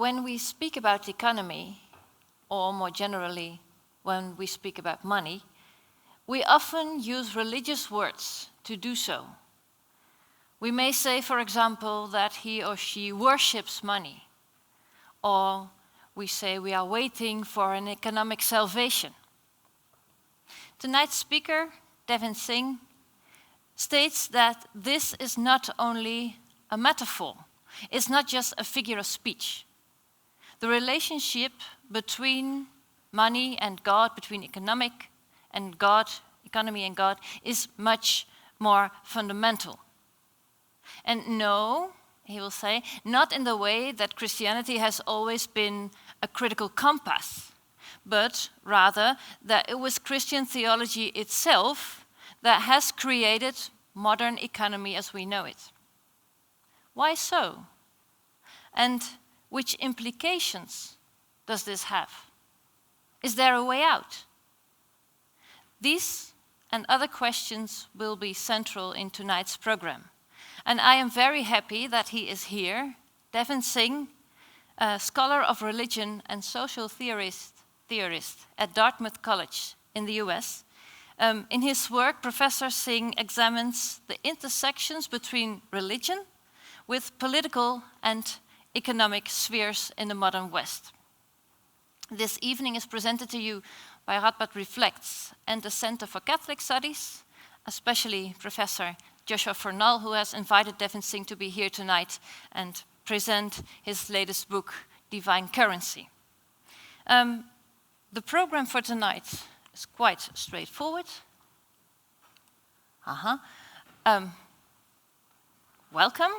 when we speak about economy, or more generally, when we speak about money, we often use religious words to do so. We may say, for example, that he or she worships money, or we say we are waiting for an economic salvation. Tonight's speaker, Devin Singh, states that this is not only a metaphor, it's not just a figure of speech. The relationship between money and God, between economy and God, is much more fundamental. And no, he will say, not in the way that Christianity has always been a critical compass, but rather that it was Christian theology itself that has created modern economy as we know it. Why so? And which implications does this have? Is there a way out? These and other questions will be central in tonight's program. And I am very happy that he is here, Devin Singh, a scholar of religion and social theorist at Dartmouth College in the US. In his work, Professor Singh examines the intersections between religion with political and economic spheres in the modern West. This evening is presented to you by Radboud Reflects and the Center for Catholic Studies, especially Professor Joshua Fernal, who has invited Devin Singh to be here tonight and present his latest book, Divine Currency. The program for tonight is quite straightforward. Welcome.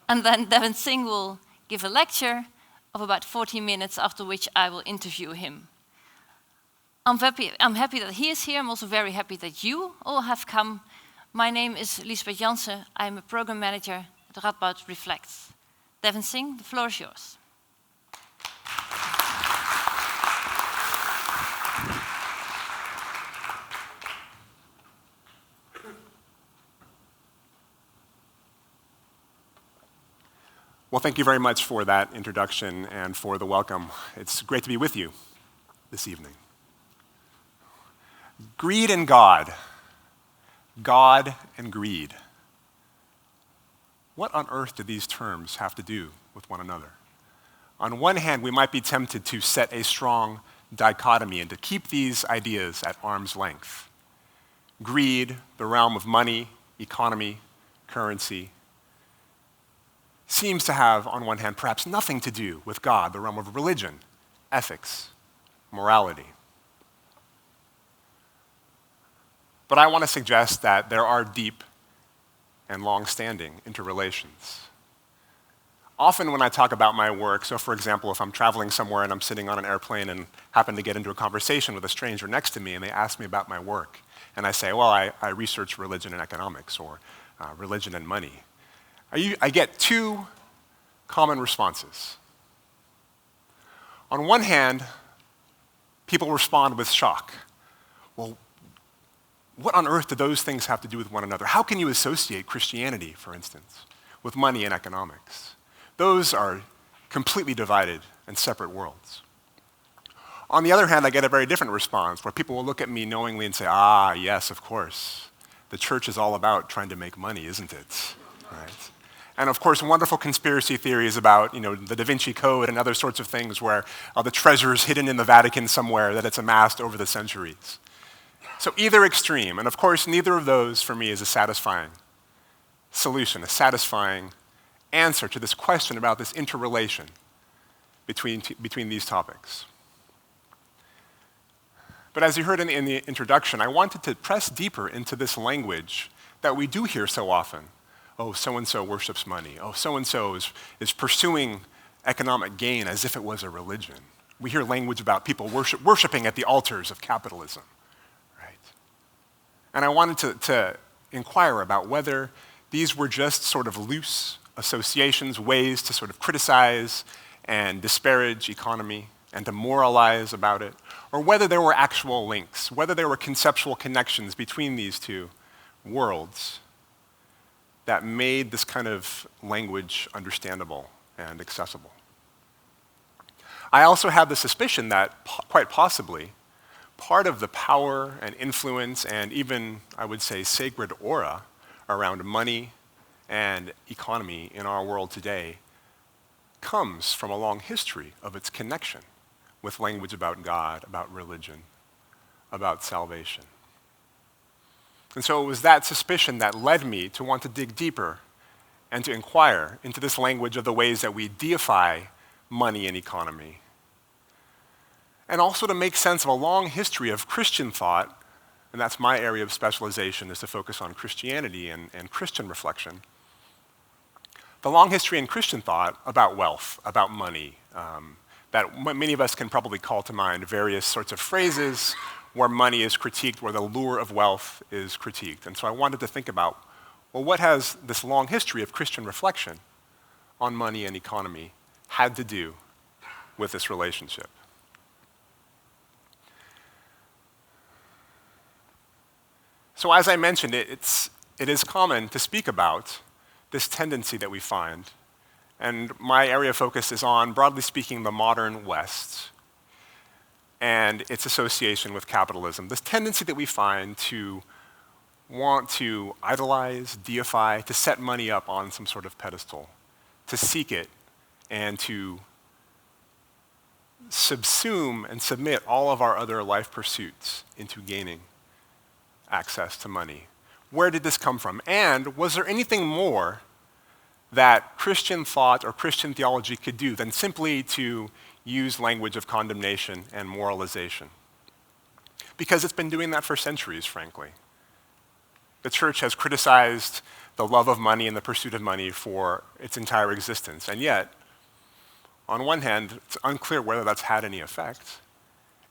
And then Devin Singh will give a lecture of about 40 minutes, after which I will interview him. I'm happy that he is here. I'm also very happy that you all have come. My name is Lisbeth Jansen. I'm a program manager at Radboud Reflects. Devin Singh, the floor is yours. Well, thank you very much for that introduction and for the welcome. It's great to be with you this evening. Greed and God. God and greed. What on earth do these terms have to do with one another? On one hand, we might be tempted to set a strong dichotomy and to keep these ideas at arm's length. Greed, the realm of money, economy, currency, seems to have, on one hand, perhaps nothing to do with God, the realm of religion, ethics, morality. But I want to suggest that there are deep and long-standing interrelations. Often when I talk about my work, so for example, if I'm traveling somewhere and I'm sitting on an airplane and happen to get into a conversation with a stranger next to me and they ask me about my work, and I say, well, I research religion and economics, or religion and money, I get two common responses. On one hand, people respond with shock. Well, what on earth do those things have to do with one another? How can you associate Christianity, for instance, with money and economics? Those are completely divided and separate worlds. On the other hand, I get a very different response, where people will look at me knowingly and say, yes, of course. The church is all about trying to make money, isn't it? Right? And of course, wonderful conspiracy theories about the Da Vinci Code and other sorts of things where the treasure is hidden in the Vatican somewhere that it's amassed over the centuries. So either extreme, and of course, neither of those for me is a satisfying solution, a satisfying answer to this question about this interrelation between these topics. But as you heard in the introduction, I wanted to press deeper into this language that we do hear so often. Oh, so-and-so worships money. Oh, so-and-so is pursuing economic gain as if it was a religion. We hear language about people worshiping at the altars of capitalism, right? And I wanted to inquire about whether these were just sort of loose associations, ways to sort of criticize and disparage economy and to moralize about it, or whether there were actual links, whether there were conceptual connections between these two worlds that made this kind of language understandable and accessible. I also have the suspicion that, quite possibly, part of the power and influence and even, I would say, sacred aura around money and economy in our world today comes from a long history of its connection with language about God, about religion, about salvation. And so it was that suspicion that led me to want to dig deeper and to inquire into this language of the ways that we deify money and economy. And also to make sense of a long history of Christian thought, and that's my area of specialization, is to focus on Christianity and Christian reflection. The long history in Christian thought about wealth, about money, that many of us can probably call to mind various sorts of phrases where money is critiqued, where the lure of wealth is critiqued. And so I wanted to think about, well, what has this long history of Christian reflection on money and economy had to do with this relationship? So as I mentioned, it is common to speak about this tendency that we find, and my area of focus is on, broadly speaking, the modern West and its association with capitalism. This tendency that we find to want to idolize, deify, to set money up on some sort of pedestal, to seek it, and to subsume and submit all of our other life pursuits into gaining access to money. Where did this come from? And was there anything more that Christian thought or Christian theology could do than simply to use language of condemnation and moralization? Because it's been doing that for centuries, frankly. The church has criticized the love of money and the pursuit of money for its entire existence. And yet, on one hand, it's unclear whether that's had any effect.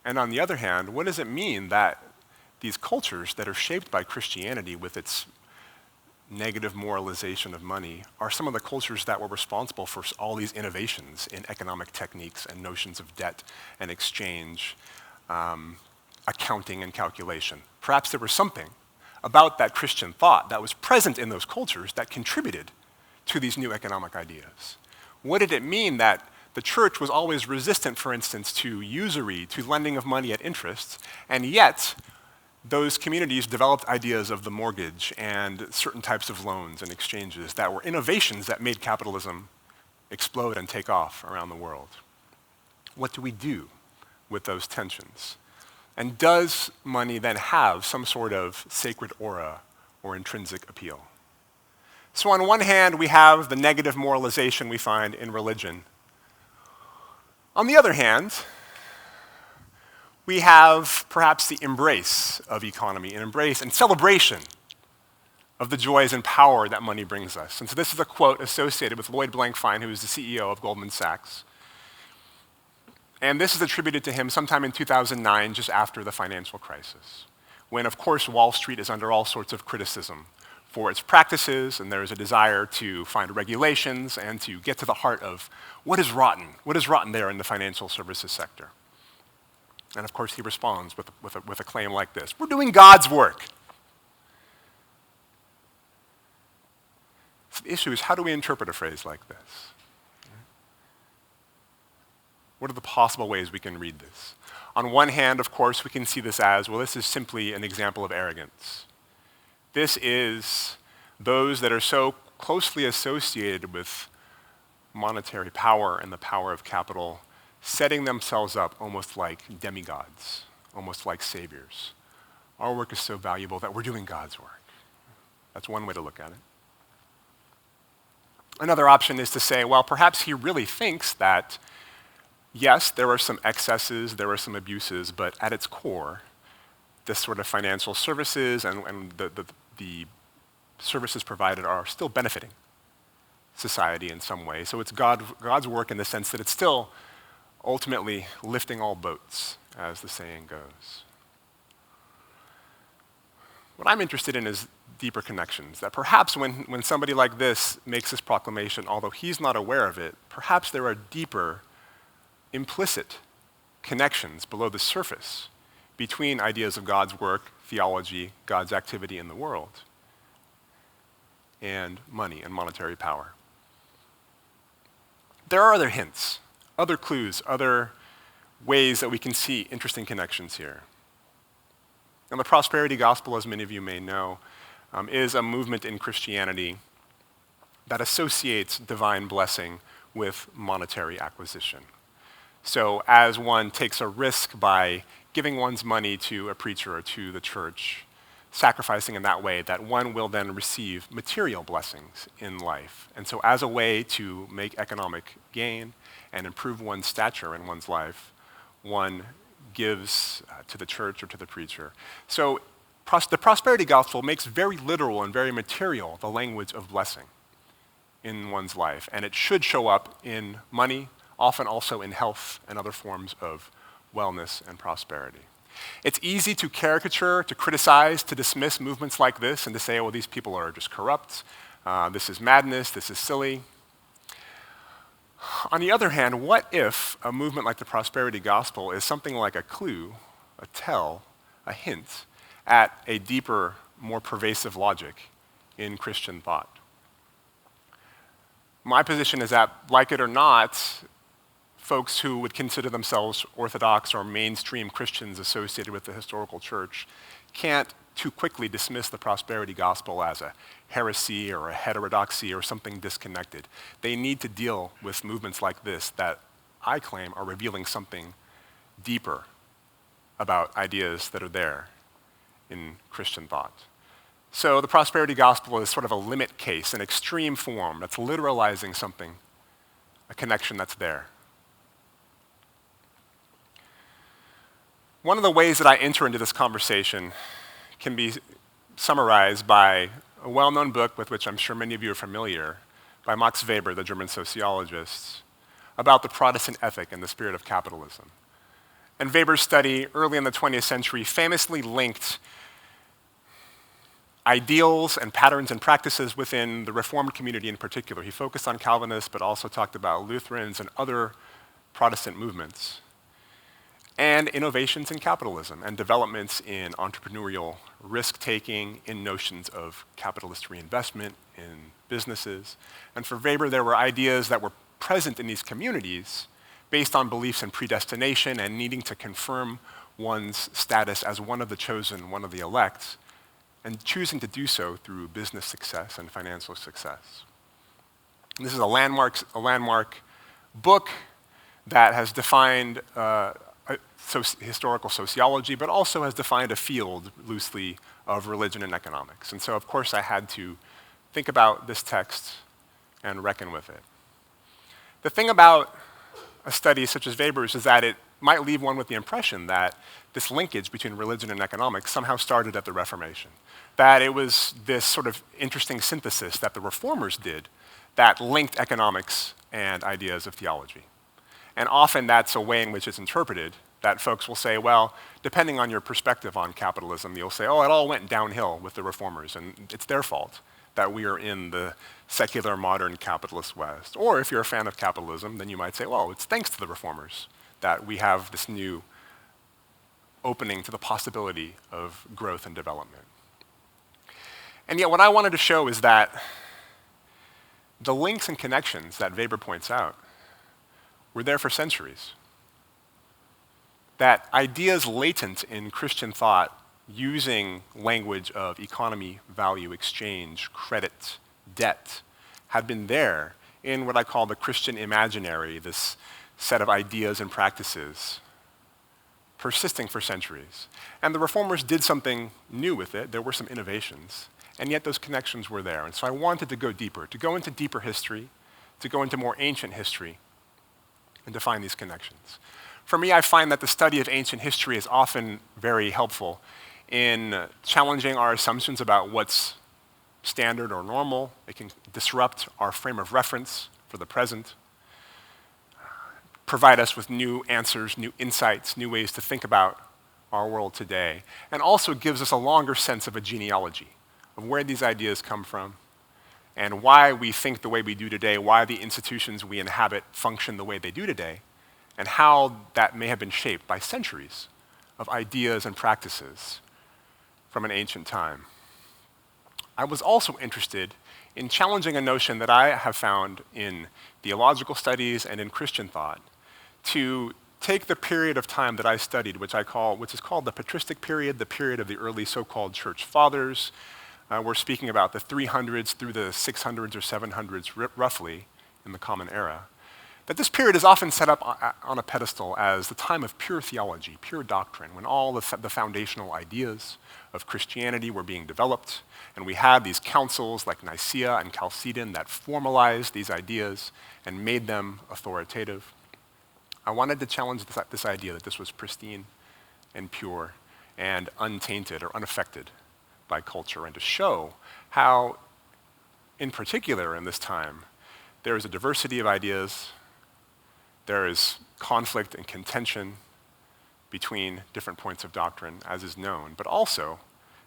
And on the other hand, what does it mean that these cultures that are shaped by Christianity with its negative moralization of money are some of the cultures that were responsible for all these innovations in economic techniques and notions of debt and exchange, accounting and calculation? Perhaps there was something about that Christian thought that was present in those cultures that contributed to these new economic ideas. What did it mean that the church was always resistant, for instance, to usury, to lending of money at interest, and yet those communities developed ideas of the mortgage and certain types of loans and exchanges that were innovations that made capitalism explode and take off around the world? What do we do with those tensions? And does money then have some sort of sacred aura or intrinsic appeal? So on one hand, we have the negative moralization we find in religion. On the other hand, we have perhaps the embrace of economy, an embrace and celebration of the joys and power that money brings us. And so this is a quote associated with Lloyd Blankfein, who is the CEO of Goldman Sachs. And this is attributed to him sometime in 2009, just after the financial crisis, when, of course, Wall Street is under all sorts of criticism for its practices, and there is a desire to find regulations and to get to the heart of what is rotten there in the financial services sector. And of course, he responds with a claim like this: we're doing God's work. So the issue is, how do we interpret a phrase like this? What are the possible ways we can read this? On one hand, of course, we can see this as, well, this is simply an example of arrogance. This is those that are so closely associated with monetary power and the power of capital setting themselves up almost like demigods, almost like saviors. Our work is so valuable that we're doing God's work. That's one way to look at it. Another option is to say, well, perhaps he really thinks that, yes, there are some excesses, there are some abuses, but at its core, this sort of financial services and the services provided are still benefiting society in some way. So it's God's work in the sense that it's still ultimately lifting all boats, as the saying goes. What I'm interested in is deeper connections, that perhaps when somebody like this makes this proclamation, although he's not aware of it, perhaps there are deeper, implicit connections below the surface between ideas of God's work, theology, God's activity in the world, and money and monetary power. there are other hints, other clues, other ways that we can see interesting connections here. And the prosperity gospel, as many of you may know, is a movement in Christianity that associates divine blessing with monetary acquisition. So as one takes a risk by giving one's money to a preacher or to the church, sacrificing in that way, that one will then receive material blessings in life. And so as a way to make economic gain and improve one's stature in one's life, one gives to the church or to the preacher. So the prosperity gospel makes very literal and very material the language of blessing in one's life. And it should show up in money, often also in health and other forms of wellness and prosperity. It's easy to caricature, to criticize, to dismiss movements like this and to say, well, these people are just corrupt, this is madness, this is silly. On the other hand, what if a movement like the prosperity gospel is something like a clue, a tell, a hint at a deeper, more pervasive logic in Christian thought? My position is that, like it or not, folks who would consider themselves Orthodox or mainstream Christians associated with the historical church can't too quickly dismiss the prosperity gospel as a heresy or a heterodoxy or something disconnected. They need to deal with movements like this that I claim are revealing something deeper about ideas that are there in Christian thought. So the prosperity gospel is sort of a limit case, an extreme form that's literalizing something, a connection that's there. One of the ways that I enter into this conversation can be summarized by a well-known book with which I'm sure many of you are familiar, by Max Weber, the German sociologist, about the Protestant ethic and the spirit of capitalism. And Weber's study early in the 20th century famously linked ideals and patterns and practices within the Reformed community in particular. He focused on Calvinists, but also talked about Lutherans and other Protestant movements, and innovations in capitalism and developments in entrepreneurial risk-taking, in notions of capitalist reinvestment in businesses. And for Weber, there were ideas that were present in these communities based on beliefs in predestination and needing to confirm one's status as one of the chosen, one of the elect, and choosing to do so through business success and financial success. And this is a landmark book that has defined historical sociology, but also has defined a field loosely of religion and economics. And so, of course, I had to think about this text and reckon with it. The thing about a study such as Weber's is that it might leave one with the impression that this linkage between religion and economics somehow started at the Reformation, that it was this sort of interesting synthesis that the reformers did that linked economics and ideas of theology. And often that's a way in which it's interpreted, that folks will say, well, depending on your perspective on capitalism, you'll say, oh, it all went downhill with the reformers, and it's their fault that we are in the secular, modern, capitalist West. Or if you're a fan of capitalism, then you might say, well, it's thanks to the reformers that we have this new opening to the possibility of growth and development. And yet what I wanted to show is that the links and connections that Weber points out were there for centuries. That ideas latent in Christian thought using language of economy, value, exchange, credit, debt, had been there in what I call the Christian imaginary, this set of ideas and practices persisting for centuries. And the reformers did something new with it. There were some innovations, and yet those connections were there. And so I wanted to go deeper, to go into deeper history, to go into more ancient history, and to find these connections. For me, I find that the study of ancient history is often very helpful in challenging our assumptions about what's standard or normal. It can disrupt our frame of reference for the present, provide us with new answers, new insights, new ways to think about our world today, and also gives us a longer sense of a genealogy, of where these ideas come from, and why we think the way we do today, why the institutions we inhabit function the way they do today, and how that may have been shaped by centuries of ideas and practices from an ancient time. I was also interested in challenging a notion that I have found in theological studies and in Christian thought, to take the period of time that I studied, which is called the patristic period, the period of the early so-called church fathers. We're speaking about the 300s through the 600s or 700s, roughly, in the Common Era. That this period is often set up on a pedestal as the time of pure theology, pure doctrine, when all the foundational ideas of Christianity were being developed, and we had these councils like Nicaea and Chalcedon that formalized these ideas and made them authoritative. I wanted to challenge this idea that this was pristine and pure and untainted or unaffected by culture, and to show how, in particular in this time, there is a diversity of ideas, there is conflict and contention between different points of doctrine, as is known, but also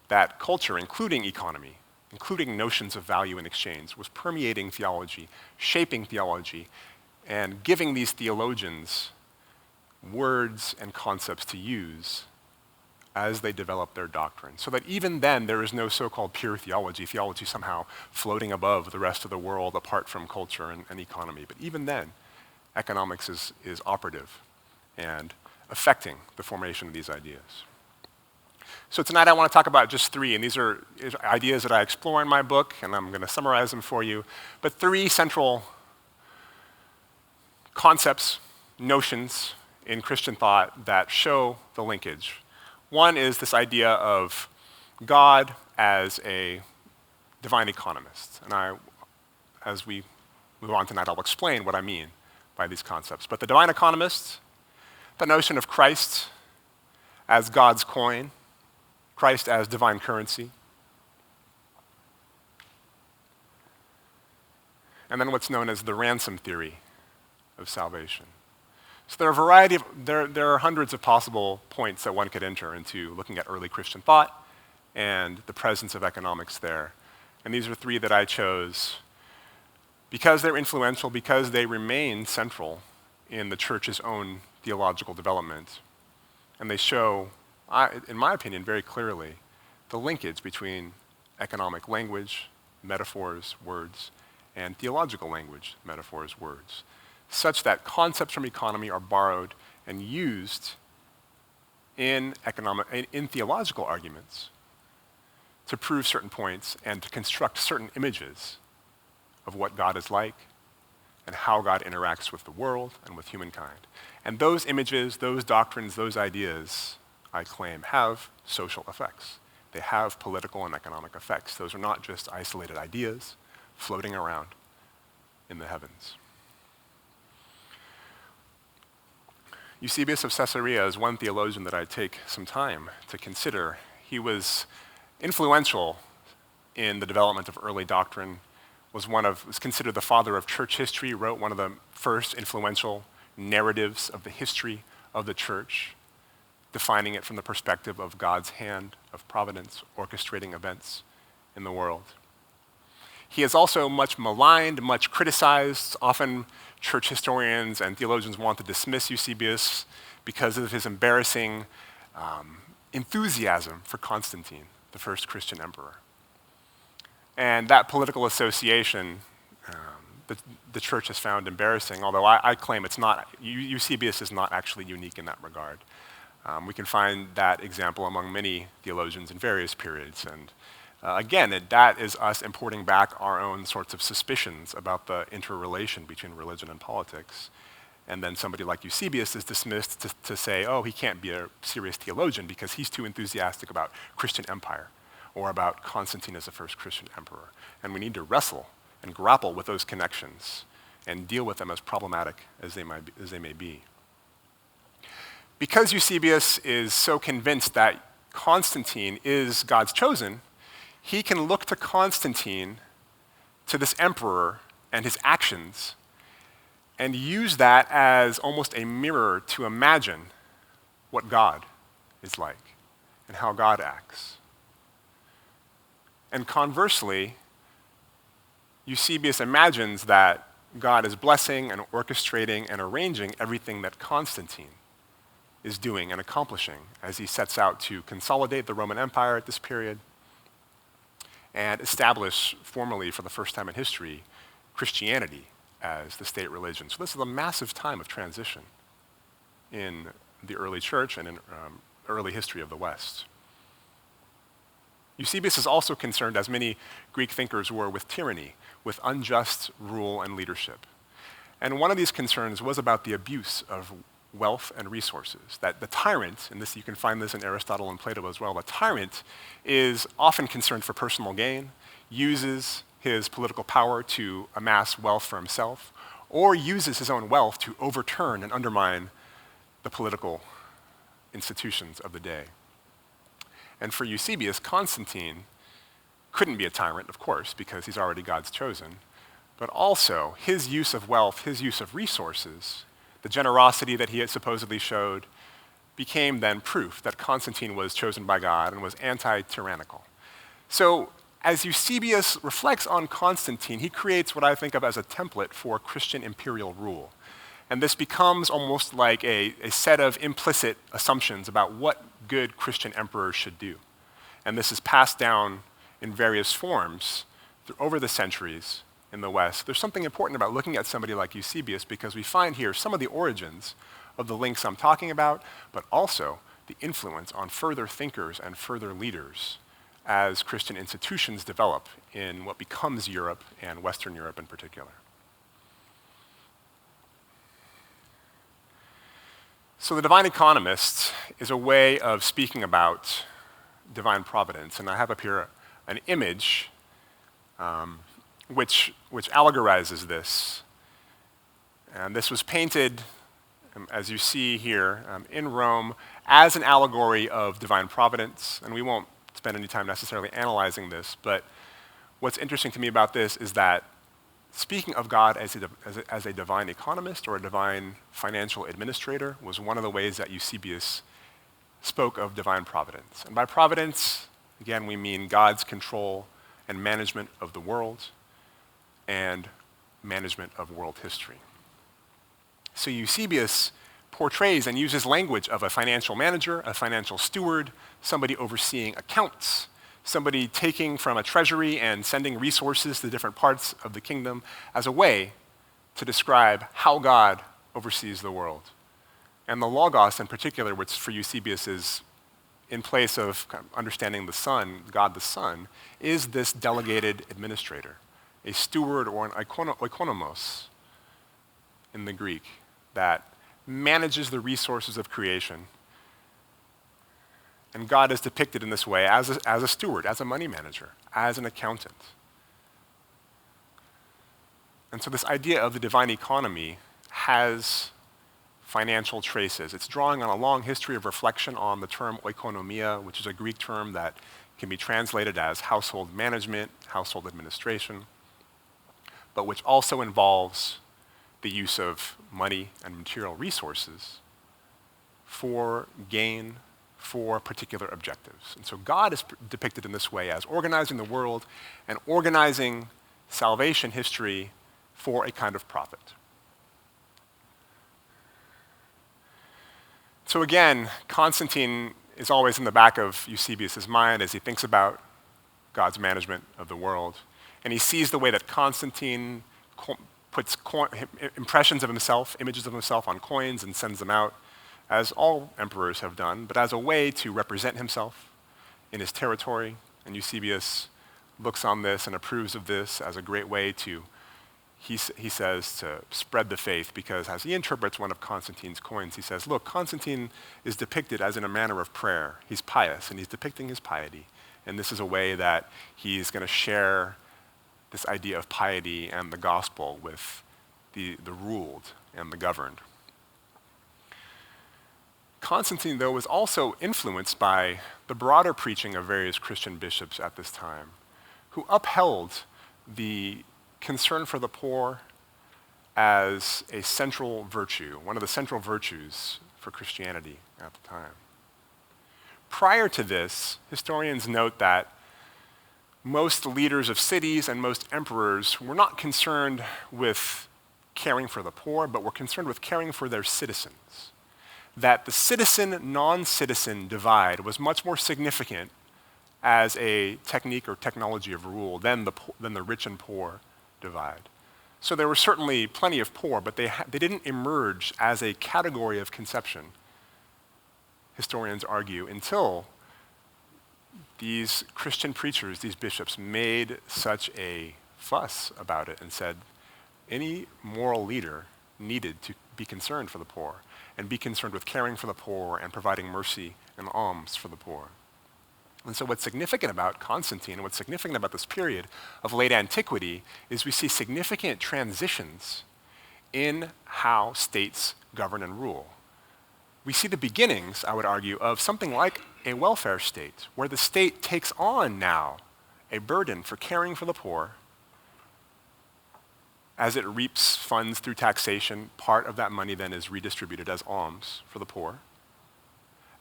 that culture, including economy, including notions of value and exchange, was permeating theology, shaping theology, and giving these theologians words and concepts to use as they develop their doctrine. So that even then, there is no so-called pure theology somehow floating above the rest of the world apart from culture and economy. But even then, economics is operative and affecting the formation of these ideas. So tonight I want to talk about just three, and these are ideas that I explore in my book, and I'm going to summarize them for you. But three central concepts, notions in Christian thought that show the linkage. One is this idea of God as a divine economist. And as we move on tonight, I'll explain what I mean by these concepts. But the divine economist, the notion of Christ as God's coin, Christ as divine currency, and then what's known as the ransom theory of salvation. So there are hundreds of possible points that one could enter into looking at early Christian thought and the presence of economics there. And these are three that I chose because they're influential, because they remain central in the church's own theological development. And they show, in my opinion, very clearly the linkage between economic language, metaphors, words, and theological language, metaphors, words, such that concepts from economy are borrowed and used in theological arguments to prove certain points and to construct certain images of what God is like and how God interacts with the world and with humankind. And those images, those doctrines, those ideas, I claim, have social effects. They have political and economic effects. Those are not just isolated ideas floating around in the heavens. Eusebius of Caesarea is one theologian that I take some time to consider. He was influential in the development of early doctrine, was considered the father of church history, wrote one of the first influential narratives of the history of the church, defining it from the perspective of God's hand of providence, orchestrating events in the world. He is also much maligned, much criticized. Often church historians and theologians want to dismiss Eusebius because of his embarrassing enthusiasm for Constantine, the first Christian emperor. And that political association, the church has found embarrassing, although I claim it's not. Eusebius is not actually unique in that regard. We can find that example among many theologians in various periods. And again, that is us importing back our own sorts of suspicions about the interrelation between religion and politics. And then somebody like Eusebius is dismissed to say, oh, he can't be a serious theologian because he's too enthusiastic about Christian empire or about Constantine as the first Christian emperor. And we need to wrestle and grapple with those connections and deal with them as problematic as they may be. Because Eusebius is so convinced that Constantine is God's chosen, he can look to Constantine, to this emperor and his actions, and use that as almost a mirror to imagine what God is like and how God acts. And conversely, Eusebius imagines that God is blessing and orchestrating and arranging everything that Constantine is doing and accomplishing as he sets out to consolidate the Roman Empire at this period and establish formally for the first time in history Christianity as the state religion. So this is a massive time of transition in the early church and in early history of the West. Eusebius is also concerned, as many Greek thinkers were, with tyranny, with unjust rule and leadership. And one of these concerns was about the abuse of wealth and resources, that the tyrant, and this you can find this in Aristotle and Plato as well, the tyrant is often concerned for personal gain, uses his political power to amass wealth for himself, or uses his own wealth to overturn and undermine the political institutions of the day. And for Eusebius, Constantine couldn't be a tyrant, of course, because he's already God's chosen, but also his use of wealth, his use of resources, the generosity that he had supposedly showed, became then proof that Constantine was chosen by God and was anti-tyrannical. So as Eusebius reflects on Constantine, he creates what I think of as a template for Christian imperial rule. And this becomes almost like a set of implicit assumptions about what good Christian emperors should do. And this is passed down in various forms over the centuries in the West. There's something important about looking at somebody like Eusebius because we find here some of the origins of the links I'm talking about, but also the influence on further thinkers and further leaders as Christian institutions develop in what becomes Europe and Western Europe in particular. So the divine economist is a way of speaking about divine providence, and I have up here an image which allegorizes this. And this was painted, as you see here, in Rome as an allegory of divine providence, and we won't spend any time necessarily analyzing this, but what's interesting to me about this is that speaking of God as a divine economist or a divine financial administrator was one of the ways that Eusebius spoke of divine providence. And by providence, again, we mean God's control and management of the world and management of world history. So Eusebius portrays and uses language of a financial manager, a financial steward, somebody overseeing accounts, somebody taking from a treasury and sending resources to different parts of the kingdom as a way to describe how God oversees the world. And the Logos in particular, which for Eusebius is in place of understanding the Son, God the Son, is this delegated administrator, a steward or an oikonomos in the Greek that manages the resources of creation. And God is depicted in this way as a steward, as a money manager, as an accountant. And so this idea of the divine economy has financial traces. It's drawing on a long history of reflection on the term oikonomia, which is a Greek term that can be translated as household management, household administration, but which also involves the use of money and material resources for gain, for particular objectives. And so God is depicted in this way as organizing the world and organizing salvation history for a kind of profit. So again, Constantine is always in the back of Eusebius' mind as he thinks about God's management of the world. And he sees the way that Constantine puts impressions of himself, images of himself on coins and sends them out, as all emperors have done, but as a way to represent himself in his territory. And Eusebius looks on this and approves of this as a great way to, he says, to spread the faith, because as he interprets one of Constantine's coins, he says, look, Constantine is depicted as in a manner of prayer. He's pious, and he's depicting his piety. And this is a way that he's going to share this idea of piety and the gospel with the ruled and the governed. Constantine, though, was also influenced by the broader preaching of various Christian bishops at this time, who upheld the concern for the poor as a central virtue, one of the central virtues for Christianity at the time. Prior to this, historians note that most leaders of cities and most emperors were not concerned with caring for the poor, but were concerned with caring for their citizens. That the citizen-non-citizen divide was much more significant as a technique or technology of rule than the rich and poor divide. So there were certainly plenty of poor, but they didn't emerge as a category of conception, historians argue, until these Christian preachers, these bishops, made such a fuss about it and said any moral leader needed to be concerned for the poor and be concerned with caring for the poor and providing mercy and alms for the poor. And so what's significant about Constantine and what's significant about this period of late antiquity is we see significant transitions in how states govern and rule. We see the beginnings, I would argue, of something like a welfare state, where the state takes on now a burden for caring for the poor. As it reaps funds through taxation, part of that money then is redistributed as alms for the poor,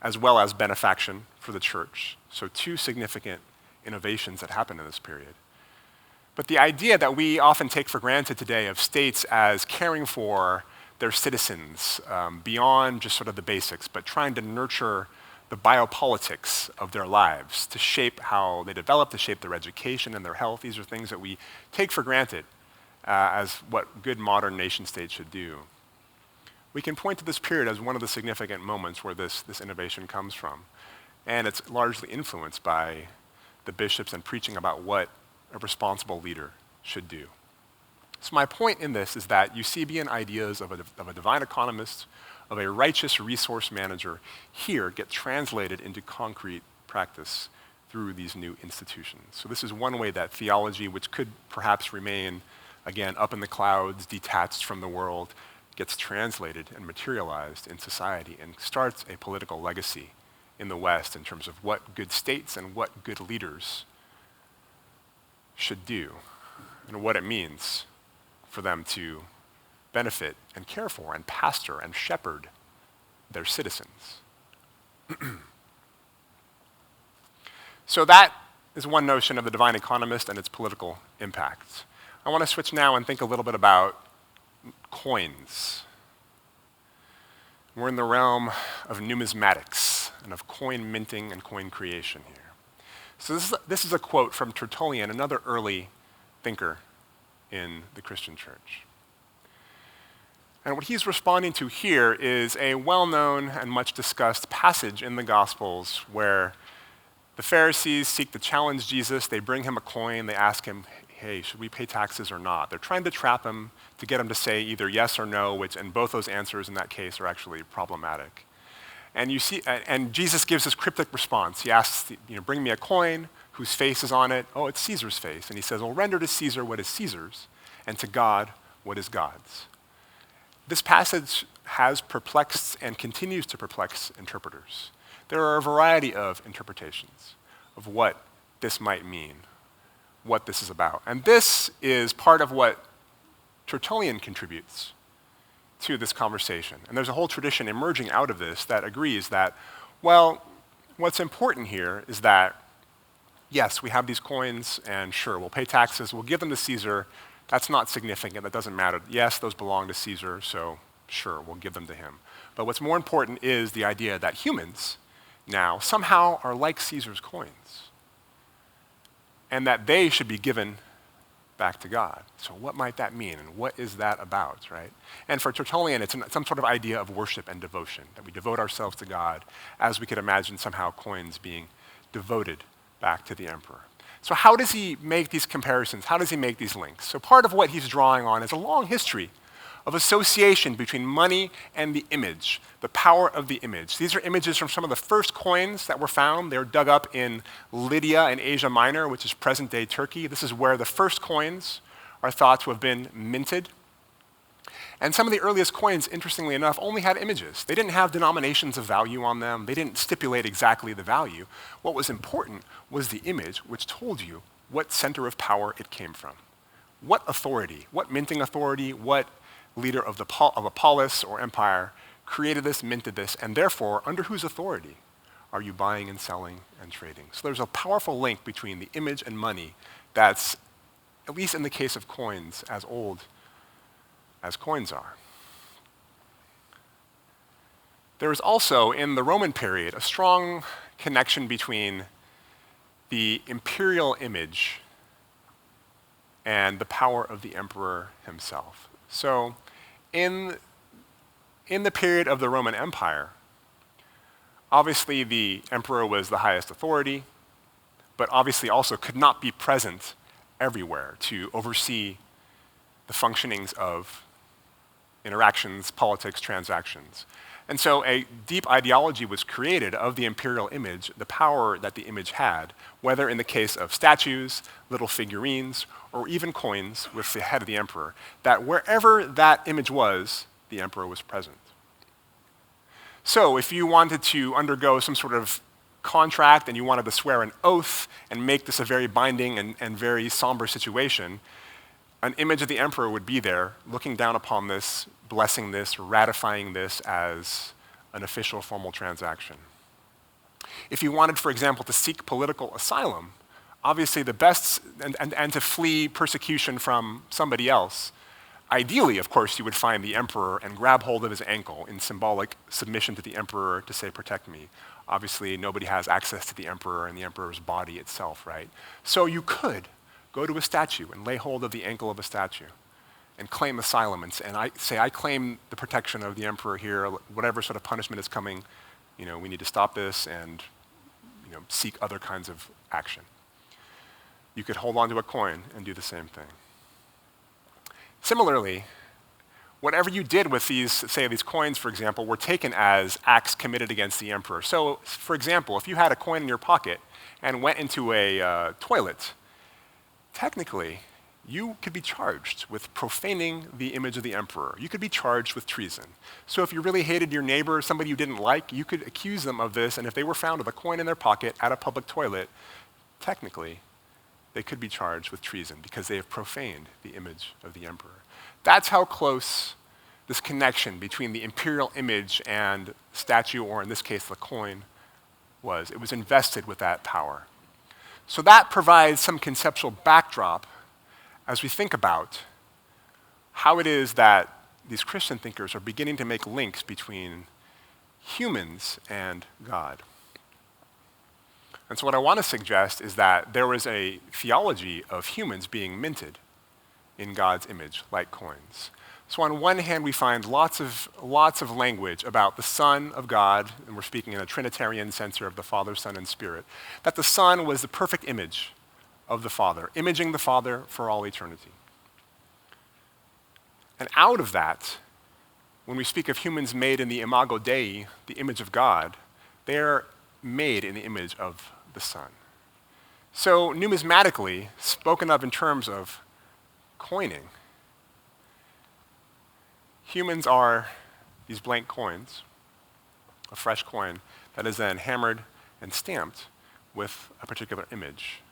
as well as benefaction for the church. So two significant innovations that happened in this period. But the idea that we often take for granted today of states as caring for their citizens beyond just sort of the basics, but trying to nurture the biopolitics of their lives to shape how they develop, to shape their education and their health. These are things that we take for granted as what good modern nation states should do. We can point to this period as one of the significant moments where this innovation comes from. And it's largely influenced by the bishops and preaching about what a responsible leader should do. So my point in this is that Eusebian ideas of a divine economist, of a righteous resource manager, here get translated into concrete practice through these new institutions. So this is one way that theology, which could perhaps remain, again, up in the clouds, detached from the world, gets translated and materialized in society and starts a political legacy in the West in terms of what good states and what good leaders should do and what it means for them to benefit and care for and pastor and shepherd their citizens. So that is one notion of the divine economist and its political impact. I want to switch now and think a little bit about coins. We're in the realm of numismatics and of coin minting and coin creation here. So this is a quote from Tertullian, another early thinker in the Christian church. And what he's responding to here is a well-known and much discussed passage in the Gospels where the Pharisees seek to challenge Jesus. They bring him a coin. They ask him, hey, should we pay taxes or not? They're trying to trap him to get him to say either yes or no, and both those answers in that case are actually problematic. And you see, and Jesus gives this cryptic response. He asks, bring me a coin whose face is on it. Oh, it's Caesar's face. And he says, well, render to Caesar what is Caesar's, and to God what is God's. This passage has perplexed and continues to perplex interpreters. There are a variety of interpretations of what this might mean, what this is about. And this is part of what Tertullian contributes to this conversation. And there's a whole tradition emerging out of this that agrees that, well, what's important here is that, yes, we have these coins, and sure, we'll pay taxes, we'll give them to Caesar. That's not significant, that doesn't matter. Yes, those belong to Caesar, so sure, we'll give them to him. But what's more important is the idea that humans now somehow are like Caesar's coins, and that they should be given back to God. So what might that mean, and what is that about, right? And for Tertullian, it's some sort of idea of worship and devotion, that we devote ourselves to God, as we could imagine somehow coins being devoted back to the emperor. So how does he make these comparisons? How does he make these links? So part of what he's drawing on is a long history of association between money and the image, the power of the image. These are images from some of the first coins that were found. They were dug up in Lydia in Asia Minor, which is present-day Turkey. This is where the first coins are thought to have been minted. And some of the earliest coins, interestingly enough, only had images. They didn't have denominations of value on them. They didn't stipulate exactly the value. What was important was the image, which told you what center of power it came from. What authority, what minting authority, what leader of a polis or empire created this, minted this, and therefore, under whose authority are you buying and selling and trading? So there's a powerful link between the image and money that's, at least in the case of coins, as old as coins are. There is also, in the Roman period, a strong connection between the imperial image and the power of the emperor himself. So in the period of the Roman Empire, obviously the emperor was the highest authority, but obviously also could not be present everywhere to oversee the functionings of interactions, politics, transactions. And so a deep ideology was created of the imperial image, the power that the image had, whether in the case of statues, little figurines, or even coins with the head of the emperor, that wherever that image was, the emperor was present. So if you wanted to undergo some sort of contract and you wanted to swear an oath and make this a very binding and very somber situation, an image of the emperor would be there looking down upon this, blessing this, ratifying this as an official formal transaction. If you wanted, for example, to seek political asylum, obviously the best, and to flee persecution from somebody else, ideally, of course, you would find the emperor and grab hold of his ankle in symbolic submission to the emperor to say, protect me. Obviously, nobody has access to the emperor and the emperor's body itself, right? So you could go to a statue and lay hold of the ankle of a statue and claim asylum and I claim the protection of the emperor here, whatever sort of punishment is coming, we need to stop this and seek other kinds of action. You could hold on to a coin and do the same thing. Similarly, whatever you did with these coins, for example, were taken as acts committed against the emperor. So, for example, if you had a coin in your pocket and went into a toilet, technically, you could be charged with profaning the image of the emperor. You could be charged with treason. So if you really hated your neighbor, somebody you didn't like, you could accuse them of this, and if they were found with a coin in their pocket at a public toilet, technically, they could be charged with treason because they have profaned the image of the emperor. That's how close this connection between the imperial image and statue, or in this case, the coin, was. It was invested with that power. So that provides some conceptual backdrop as we think about how it is that these Christian thinkers are beginning to make links between humans and God. And so what I want to suggest is that there was a theology of humans being minted in God's image, like coins. So on one hand, we find lots of language about the Son of God, and we're speaking in a Trinitarian sense here of the Father, Son, and Spirit, that the Son was the perfect image of the Father, imaging the Father for all eternity. And out of that, when we speak of humans made in the imago Dei, the image of God, they're made in the image of the Son. So numismatically, spoken of in terms of coining, humans are these blank coins, a fresh coin that is then hammered and stamped with a particular image.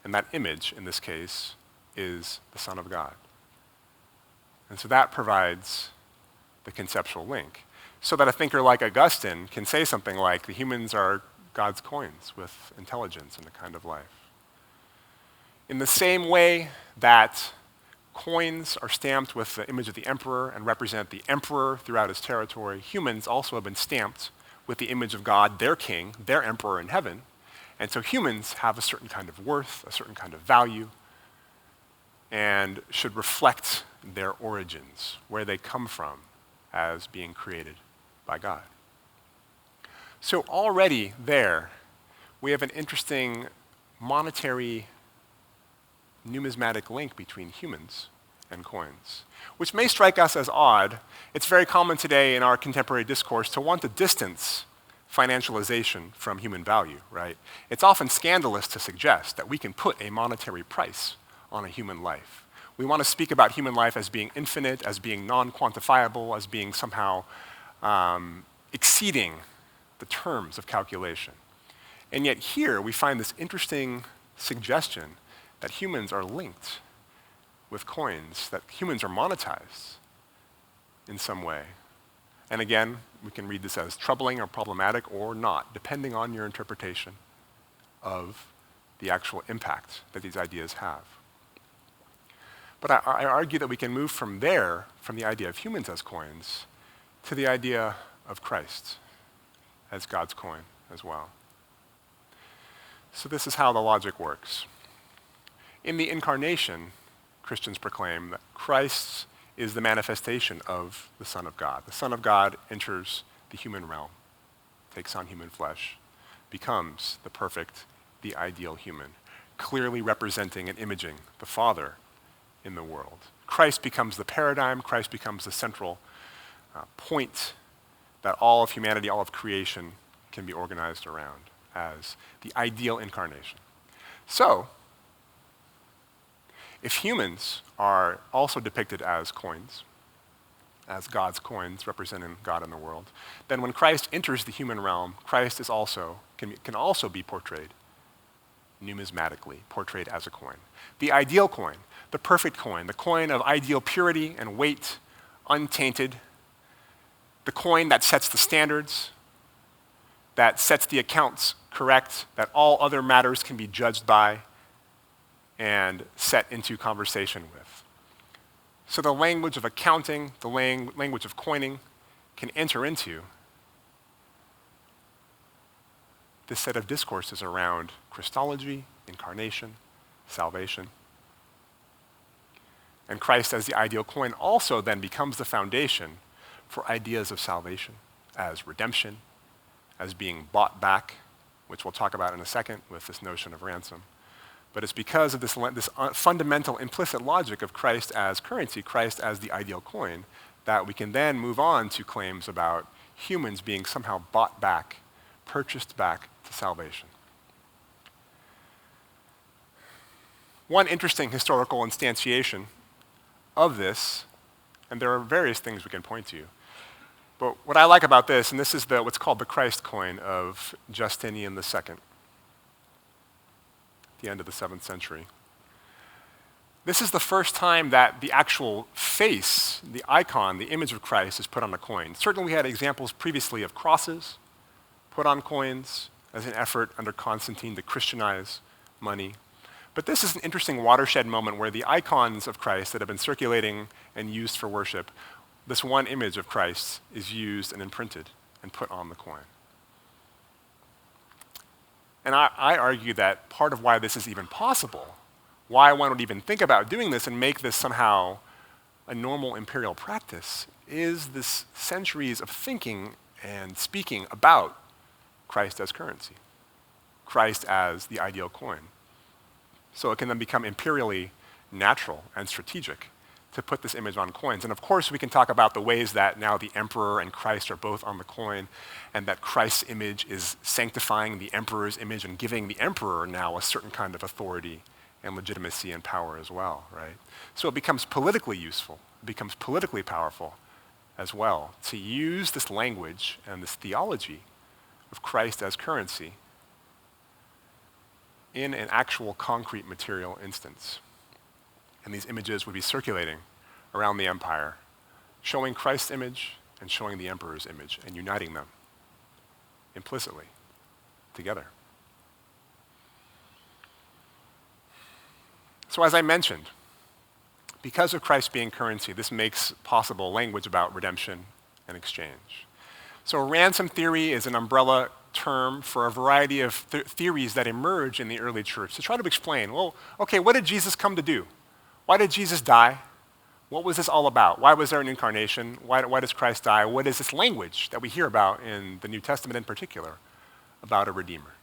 And that image, in this case, is the Son of God. And so that provides the conceptual link, so that a thinker like Augustine can say something like, the humans are God's coins with intelligence and a kind of life. In the same way that coins are stamped with the image of the emperor and represent the emperor throughout his territory, humans also have been stamped with the image of God, their king, their emperor in heaven. And so humans have a certain kind of worth, a certain kind of value, and should reflect their origins, where they come from as being created by God. So already there, we have an interesting monetary numismatic link between humans and coins, which may strike us as odd. It's very common today in our contemporary discourse to want to distance financialization from human value, right? It's often scandalous to suggest that we can put a monetary price on a human life. We want to speak about human life as being infinite, as being non-quantifiable, as being somehow exceeding the terms of calculation. And yet here we find this interesting suggestion that humans are linked with coins, that humans are monetized in some way. And again, we can read this as troubling or problematic or not, depending on your interpretation of the actual impact that these ideas have. But I argue that we can move from there, from the idea of humans as coins, to the idea of Christ as God's coin as well. So this is how the logic works. In the incarnation, Christians proclaim that Christ is the manifestation of the Son of God. The Son of God enters the human realm, takes on human flesh, becomes the perfect, the ideal human, clearly representing and imaging the Father in the world. Christ becomes the paradigm, Christ becomes the central point that all of humanity, all of creation can be organized around as the ideal incarnation. So, if humans are also depicted as coins, as God's coins representing God in the world, then when Christ enters the human realm, Christ is also, can also be portrayed numismatically, portrayed as a coin. The ideal coin, the perfect coin, the coin of ideal purity and weight, untainted, the coin that sets the standards, that sets the accounts correct, that all other matters can be judged by and set into conversation with. So the language of accounting, the language of coining can enter into this set of discourses around Christology, incarnation, salvation. And Christ as the ideal coin also then becomes the foundation for ideas of salvation as redemption, as being bought back, which we'll talk about in a second with this notion of ransom. But it's because of this fundamental implicit logic of Christ as currency, Christ as the ideal coin, that we can then move on to claims about humans being somehow bought back, purchased back to salvation. One interesting historical instantiation of this, and there are various things we can point to, but what I like about this, and this is what's called the Christ coin of Justinian II, the end of the 7th century. This is the first time that the actual face, the icon, the image of Christ is put on a coin. Certainly we had examples previously of crosses put on coins as an effort under Constantine to Christianize money. But this is an interesting watershed moment where the icons of Christ that have been circulating and used for worship, this one image of Christ is used and imprinted and put on the coin. And I argue that part of why this is even possible, why one would even think about doing this and make this somehow a normal imperial practice, is this centuries of thinking and speaking about Christ as currency, Christ as the ideal coin. So it can then become imperially natural and strategic to put this image on coins. And of course, we can talk about the ways that now the emperor and Christ are both on the coin, and that Christ's image is sanctifying the emperor's image and giving the emperor now a certain kind of authority and legitimacy and power as well, right? So it becomes politically useful, it becomes politically powerful as well to use this language and this theology of Christ as currency in an actual concrete material instance. And these images would be circulating around the empire, showing Christ's image and showing the emperor's image and uniting them implicitly together. So as I mentioned, because of Christ being currency, this makes possible language about redemption and exchange. So ransom theory is an umbrella term for a variety of theories that emerge in the early church to try to explain, well, okay, what did Jesus come to do? Why did Jesus die? What was this all about? Why was there an incarnation? Why does Christ die? What is this language that we hear about in the New Testament in particular about a redeemer?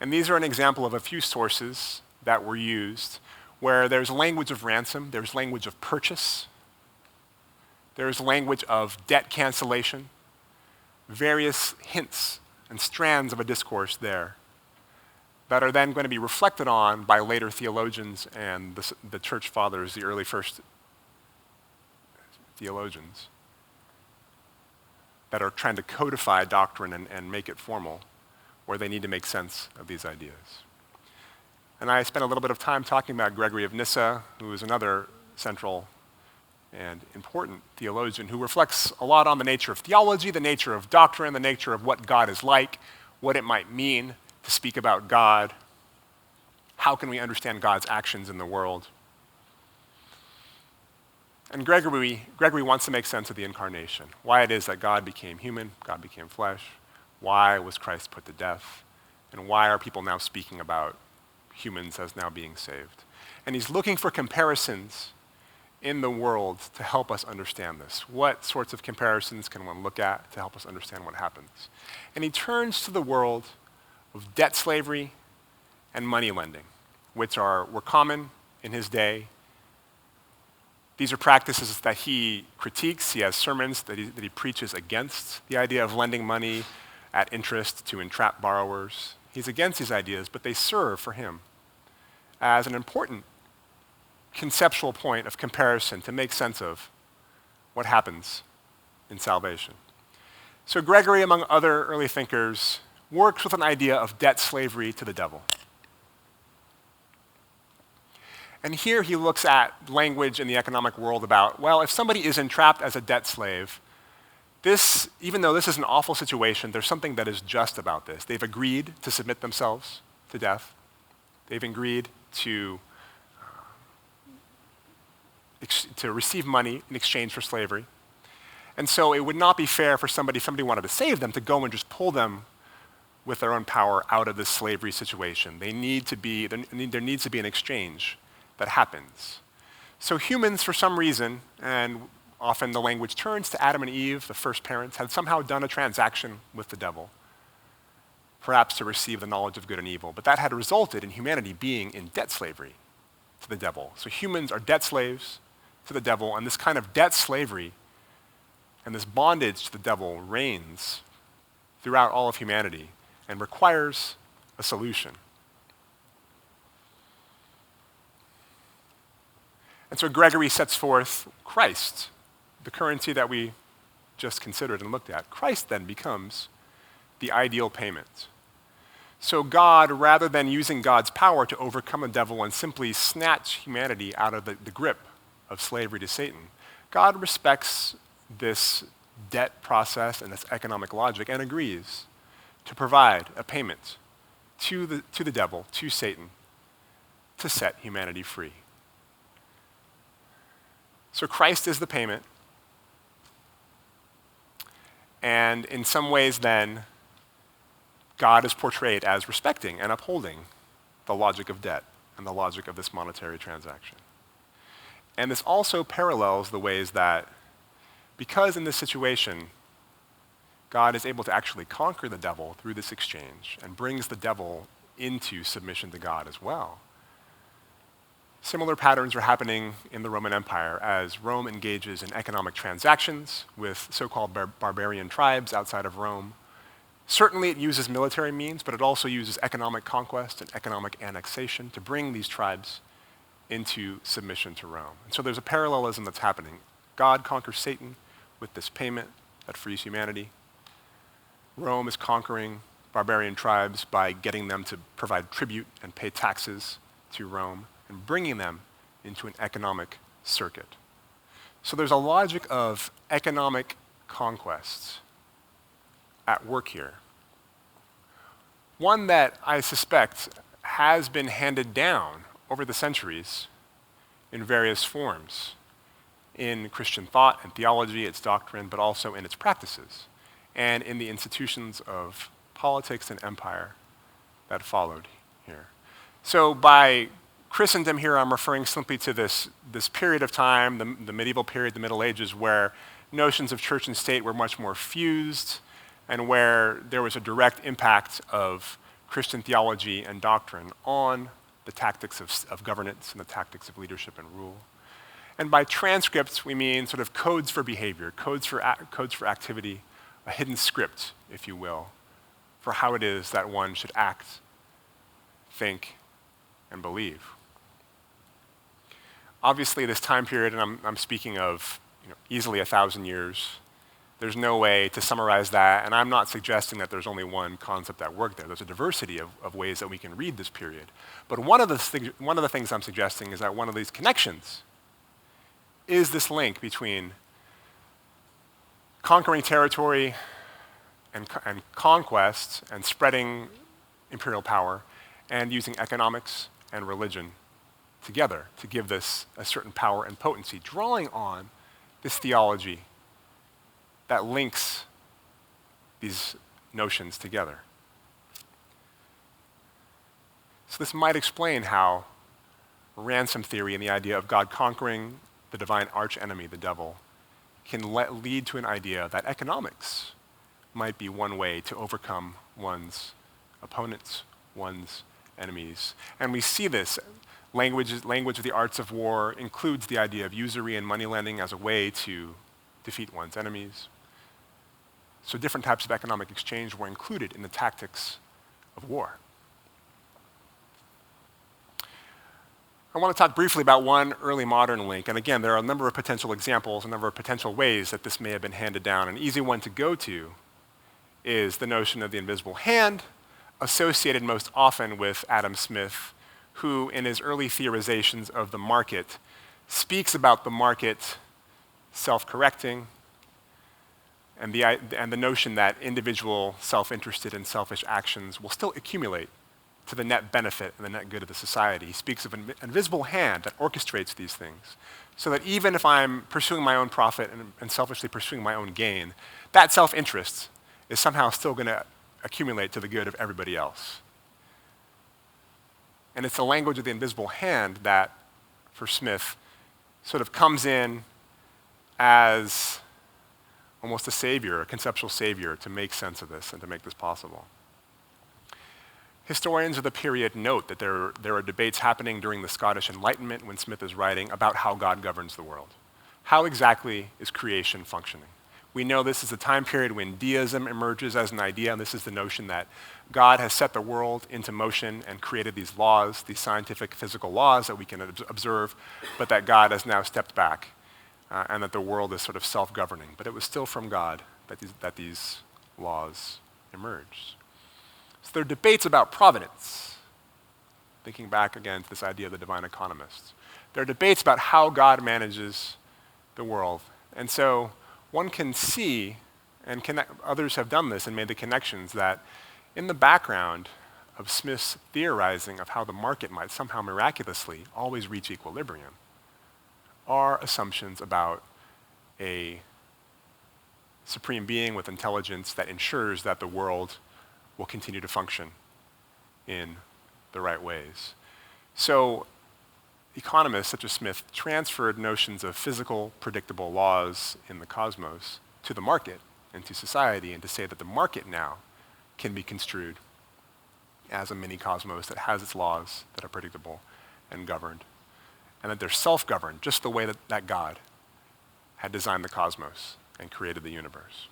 And these are an example of a few sources that were used where there's language of ransom, there's language of purchase, there's language of debt cancellation, various hints and strands of a discourse there that are then going to be reflected on by later theologians and the church fathers, the early first theologians, that are trying to codify doctrine and make it formal, where they need to make sense of these ideas. And I spent a little bit of time talking about Gregory of Nyssa, who is another central and important theologian who reflects a lot on the nature of theology, the nature of doctrine, the nature of what God is like, what it might mean to speak about God, how can we understand God's actions in the world. And Gregory wants to make sense of the incarnation, why it is that God became human, God became flesh, why was Christ put to death, And why are people now speaking about humans as now being saved? And he's looking for comparisons in the world to help us understand this. What sorts of comparisons can one look at to help us understand what happens? And he turns to the world of debt slavery and money lending, which were common in his day. These are practices that he critiques. He has sermons that he preaches against the idea of lending money at interest to entrap borrowers. He's against these ideas, but they serve for him as an important conceptual point of comparison to make sense of what happens in salvation. So Gregory, among other early thinkers, works with an idea of debt slavery to the devil. And here he looks at language in the economic world about, well, if somebody is entrapped as a debt slave, this, even though this is an awful situation, there's something that is just about this. They've agreed to submit themselves to death. They've agreed to receive money in exchange for slavery. And so it would not be fair for somebody, if somebody wanted to save them, to go and just pull them with their own power out of this slavery situation. There needs to be an exchange that happens. So humans, for some reason, and often the language turns to Adam and Eve, the first parents, had somehow done a transaction with the devil, perhaps to receive the knowledge of good and evil. But that had resulted in humanity being in debt slavery to the devil. So humans are debt slaves to the devil, and this kind of debt slavery and this bondage to the devil reigns throughout all of humanity and requires a solution. And so Gregory sets forth Christ, the currency that we just considered and looked at. Christ then becomes the ideal payment. So God, rather than using God's power to overcome the devil and simply snatch humanity out of the grip of slavery to Satan, God respects this debt process and this economic logic and agrees to provide a payment to the devil, to Satan, to set humanity free. So Christ is the payment. And in some ways then, God is portrayed as respecting and upholding the logic of debt and the logic of this monetary transaction. And this also parallels the ways that, because in this situation, God is able to actually conquer the devil through this exchange and brings the devil into submission to God as well. Similar patterns are happening in the Roman Empire as Rome engages in economic transactions with so-called barbarian tribes outside of Rome. Certainly it uses military means, but it also uses economic conquest and economic annexation to bring these tribes into submission to Rome. And so there's a parallelism that's happening. God conquers Satan with this payment that frees humanity. Rome is conquering barbarian tribes by getting them to provide tribute and pay taxes to Rome and bringing them into an economic circuit. So there's a logic of economic conquests at work here. One that I suspect has been handed down over the centuries in various forms in Christian thought and theology, its doctrine, but also in its practices and in the institutions of politics and empire that followed here. So by Christendom here, I'm referring simply to this period of time, the medieval period, the Middle Ages, where notions of church and state were much more fused and where there was a direct impact of Christian theology and doctrine on the tactics of governance and the tactics of leadership and rule. And by transcripts, we mean sort of codes for behavior, codes for activity, a hidden script, if you will, for how it is that one should act, think, and believe. Obviously, this time period, and I'm speaking of easily 1,000 years, there's no way to summarize that, and I'm not suggesting that there's only one concept at work there. There's a diversity of ways that we can read this period. But one of the things I'm suggesting is that one of these connections is this link between conquering territory and conquest and spreading imperial power and using economics and religion together to give this a certain power and potency, drawing on this theology that links these notions together. So this might explain how ransom theory and the idea of God conquering the divine archenemy, the devil, can lead to an idea that economics might be one way to overcome one's opponents, one's enemies. And we see this. Language of the arts of war includes the idea of usury and moneylending as a way to defeat one's enemies. So different types of economic exchange were included in the tactics of war. I want to talk briefly about one early modern link. And again, there are a number of potential examples, a number of potential ways that this may have been handed down. An easy one to go to is the notion of the invisible hand, associated most often with Adam Smith, who in his early theorizations of the market speaks about the market self-correcting and the notion that individual self-interested and selfish actions will still accumulate to the net benefit and the net good of the society. He speaks of an invisible hand that orchestrates these things, so that even if I'm pursuing my own profit and selfishly pursuing my own gain, that self-interest is somehow still going to accumulate to the good of everybody else. And it's the language of the invisible hand that, for Smith, sort of comes in as almost a savior, a conceptual savior, to make sense of this and to make this possible. Historians of the period note that there are debates happening during the Scottish Enlightenment when Smith is writing about how God governs the world. How exactly is creation functioning? We know this is a time period when deism emerges as an idea, and this is the notion that God has set the world into motion and created these laws, these scientific physical laws that we can observe, but that God has now stepped back and that the world is sort of self-governing. But it was still from God that these laws emerged. So there are debates about providence, thinking back again to this idea of the divine economists. There are debates about how God manages the world. And so one can see, and others have done this and made the connections, that in the background of Smith's theorizing of how the market might somehow miraculously always reach equilibrium are assumptions about a supreme being with intelligence that ensures that the world will continue to function in the right ways. So economists such as Smith transferred notions of physical, predictable laws in the cosmos to the market and to society, and to say that the market now can be construed as a mini cosmos that has its laws that are predictable and governed, and that they're self-governed just the way that God had designed the cosmos and created the universe.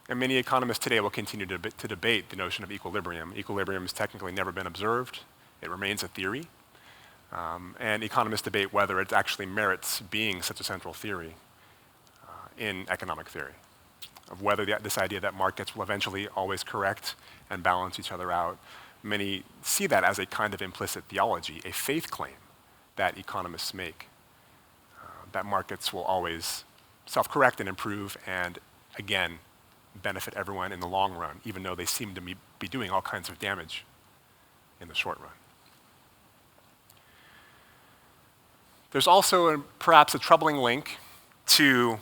And many economists today will continue to debate the notion of equilibrium. Equilibrium has technically never been observed. It remains a theory. And economists debate whether it actually merits being such a central theory in economic theory, of whether this idea that markets will eventually always correct and balance each other out. Many see that as a kind of implicit theology, a faith claim that economists make, that markets will always self-correct and improve and, again, benefit everyone in the long run, even though they seem to be doing all kinds of damage in the short run. There's also perhaps a troubling link to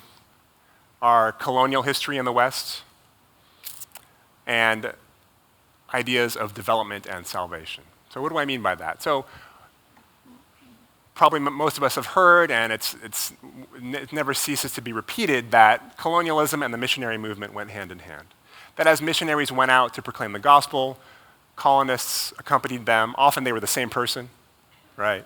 our colonial history in the West and ideas of development and salvation. So what do I mean by that? So probably most of us have heard, and it never ceases to be repeated, that colonialism and the missionary movement went hand in hand. That as missionaries went out to proclaim the gospel, colonists accompanied them. Often they were the same person, right?